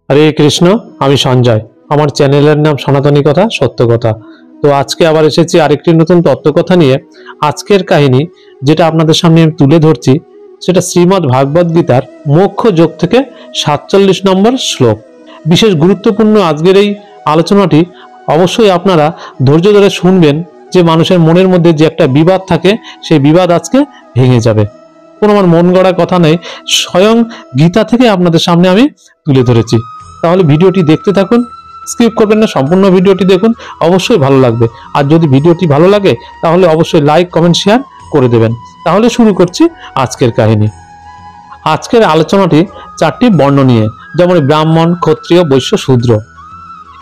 হরে কৃষ্ণ। আমি সঞ্জয়। আমার চ্যানেলের নাম সনাতনী কথা সত্য কথা। তো আজকে আবার এসেছি আরেকটি নতুন তত্ত্বকথা নিয়ে। আজকের কাহিনী যেটা আপনাদের সামনে আমি তুলে ধরছি সেটা শ্রীমদ্ ভাগবত গীতার মোক্ষ যোগ থেকে 47 নম্বর শ্লোক। বিশেষ গুরুত্বপূর্ণ আজকের এই আলোচনাটি। অবশ্যই আপনারা ধৈর্য ধরে শুনবেন, যে মানুষের মনের মধ্যে যে একটা বিবাদ থাকে সেই বিবাদ আজকে ভেঙে যাবে। কোনো আমার মন গড়া কথা নেই, স্বয়ং গীতা থেকে আপনাদের সামনে আমি তুলে ধরেছি। তাহলে ভিডিওটি দেখতে থাকুন, স্কিপ করবেন না, সম্পূর্ণ ভিডিওটি দেখুন, অবশ্যই ভালো লাগবে। আর যদি ভিডিওটি ভালো লাগে তাহলে অবশ্যই লাইক কমেন্ট শেয়ার করে দেবেন। তাহলে শুরু করছি আজকের কাহিনী। আজকের আলোচনাটি 4টি বর্ণ নিয়ে, যেমন ব্রাহ্মণ, ক্ষত্রিয়, বৈশ্য, শূদ্র।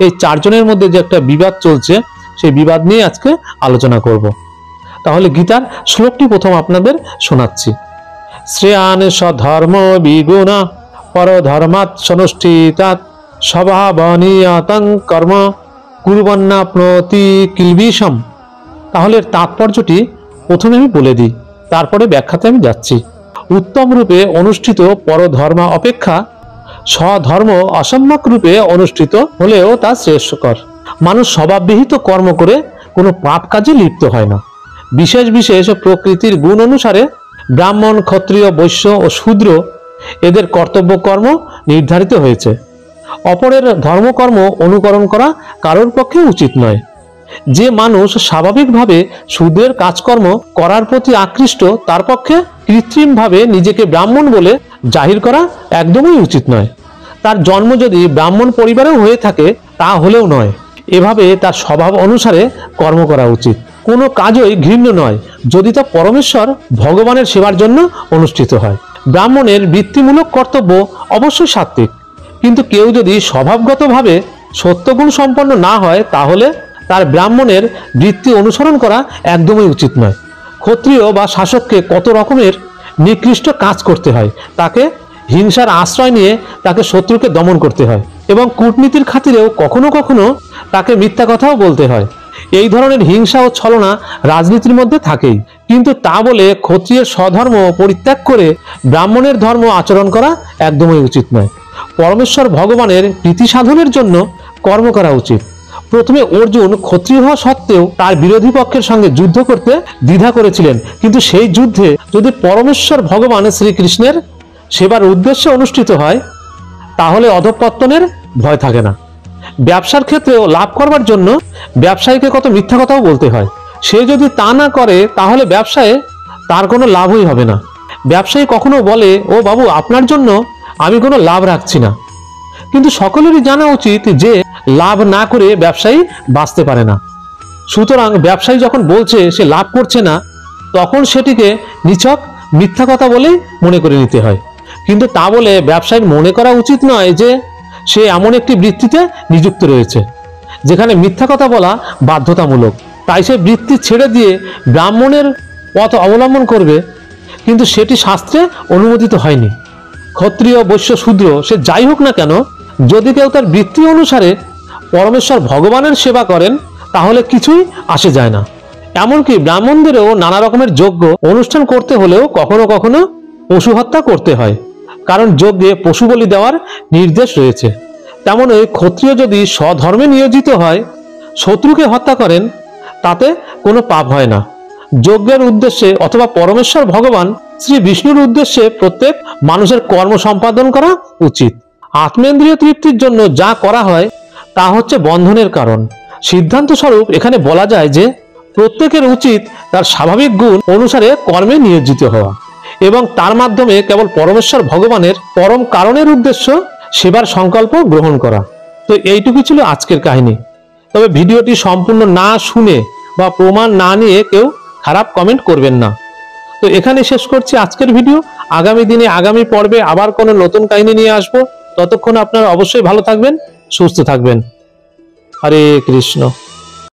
এই 4 জনের মধ্যে যে একটা বিবাদ চলছে সেই বিবাদ নিয়ে আজকে আলোচনা করব। তাহলে গীতার শ্লোকটি প্রথম আপনাদের শোনাচ্ছি। শ্রেয়ান স্বধর্ম বিগুণ পরধর্মাৎ সনুষ্ঠিতাৎ স্বভাবনীয়তং কর্ম কুর্বন্নাপ্নোতি কিলবিষম। তাহলে এর তাৎপর্যটি প্রথমে আমি বলে দিই, তারপরে ব্যাখ্যাতে আমি যাচ্ছি। উত্তম রূপে অনুষ্ঠিত পরধর্ম অপেক্ষা স্বধর্ম অসম্যক রূপে অনুষ্ঠিত হলেও তা শ্রেষ্ঠকর। মানুষ স্বভাববিহিত কর্ম করে কোনো পাপ কাজে লিপ্ত হয় না। বিশেষ বিশেষ প্রকৃতির গুণ অনুসারে ব্রাহ্মণ, ক্ষত্রিয়, বৈশ্য ও শূদ্র এদের কর্তব্য কর্ম নির্ধারিত হয়েছে। অপরের ধর্মকর্ম অনুকরণ করা কারোর পক্ষে উচিত নয়। যে মানুষ স্বাভাবিকভাবে শূদ্রের কাজকর্ম করার প্রতি আকৃষ্ট, তার পক্ষে কৃত্রিমভাবে নিজেকে ব্রাহ্মণ বলে জাহির করা একদমই উচিত নয়। তার জন্ম যদি ব্রাহ্মণ পরিবারেও হয়ে থাকে তা হলেও নয়। এভাবে তার স্বভাব অনুসারে কর্ম করা উচিত। কোনো কাজই ঘৃণ্য নয় যদি তা পরমেশ্বর ভগবানের সেবার জন্য অনুষ্ঠিত হয়। ব্রাহ্মণের বৃত্তিমূলক কর্তব্য অবশ্যই সাত্ত্বিক, কিন্তু কেউ যদি স্বভাবগতভাবে সত্যগুণ সম্পন্ন না হয় তাহলে তার ব্রাহ্মণের বৃত্তি অনুসরণ করা একদমই উচিত নয়। ক্ষত্রিয় বা শাসককে কত রকমের নিকৃষ্ট কাজ করতে হয়, তাকে হিংসার আশ্রয় নিয়ে তাকে শত্রুকে দমন করতে হয়, এবং কূটনীতির খাতিরেও কখনো কখনো তাকে মিথ্যা কথাও বলতে হয়। এই ধরনের হিংসা ও ছলনা রাজনীতির মধ্যে থাকেই, কিন্তু তা বলে ক্ষত্রিয়ের স্বধর্ম পরিত্যাগ করে ব্রাহ্মণের ধর্ম আচরণ করা একদমই উচিত নয়। পরমেশ্বর ভগবানের প্রীতি সাধনের জন্য কর্ম করা উচিত। প্রথমে অর্জুন ক্ষত্রিয় হওয়া সত্ত্বেও তার বিরোধী পক্ষের সঙ্গে যুদ্ধ করতে দ্বিধা করেছিলেন, কিন্তু সেই যুদ্ধে যদি পরমেশ্বর ভগবান শ্রীকৃষ্ণের সেবার উদ্দেশ্যে অনুষ্ঠিত হয় তাহলে অধঃপতনের ভয় থাকে না। ব্যবসার ক্ষেত্রেও লাভ করবার জন্য ব্যবসায়ীকে কত মিথ্যা কথাও বলতে হয়। সে যদি তা না করে তাহলে ব্যবসায়ে তার কোনো লাভই হবে না। ব্যবসায়ী কখনো বলে, ও বাবু, আপনার জন্য আমি কোনো লাভ রাখছি না, কিন্তু সকলেরই জানা উচিত যে লাভ না করে ব্যবসায়ী বাঁচতে পারে না। সুতরাং ব্যবসায়ী যখন বলছে সে লাভ করছে না, তখন সেটিকে নিছক মিথ্যা কথা বলেই মনে করে নিতে হয়। কিন্তু তা বলে ব্যবসায়ীর মনে করা উচিত নয় যে সে এমন একটি বৃত্তিতে নিযুক্ত রয়েছে যেখানে মিথ্যা কথা বলা বাধ্যতামূলক, তাই সে বৃত্তি ছেড়ে দিয়ে ব্রাহ্মণের পথ অবলম্বন করবে, কিন্তু সেটি শাস্ত্রে অনুমোদিত হয়নি। ক্ষত্রিয়, বৈশ্য, শূদ্র সে যাই হোক না কেন, যদি কেউ তার বৃত্তি অনুসারে পরমেশ্বর ভগবানের সেবা করেন তাহলে কিছুই আসে যায় না। এমনকি ব্রাহ্মণদেরও নানা রকমের যজ্ঞ অনুষ্ঠান করতে হলেও কখনো কখনো পশু হত্যা করতে হয়, কারণ যজ্ঞে পশু বলি দেওয়ার নির্দেশ রয়েছে। তেমনই ক্ষত্রিয় যদি স্বধর্মে নিয়োজিত হয়, শত্রুকে হত্যা করেন, তাতে কোনো পাপ হয় না। যজ্ঞের উদ্দেশ্যে অথবা পরমেশ্বর ভগবান শ্রী বিষ্ণুর উদ্দেশ্যে প্রত্যেক মানুষের কর্ম সম্পাদন করা উচিত। আত্মেন্দ্রিয় তৃপ্তির জন্য যা করা হয় তা হচ্ছে বন্ধনের কারণ। সিদ্ধান্ত স্বরূপ এখানে বলা যায় যে প্রত্যেকের উচিত তার স্বাভাবিক গুণ অনুসারে কর্মে নিয়োজিত হওয়া এবং তার মাধ্যমে কেবল পরমেশ্বর ভগবানের পরম কারণের উদ্দেশ্য সেবার সংকল্প গ্রহণ করা। তো এইটুকু ছিল আজকের কাহিনী। তবে ভিডিওটি সম্পূর্ণ না শুনে বা প্রমাণ না নিয়ে কেউ খারাপ কমেন্ট করবেন না। তো এখানে শেষ করছি আজকের ভিডিও। আগামী দিনে আগামী পর্বে আবার কোনো নতুন কাহিনী নিয়ে আসবো। ততক্ষণ আপনারা অবশ্যই ভালো থাকবেন, সুস্থ থাকবেন। হরে কৃষ্ণ।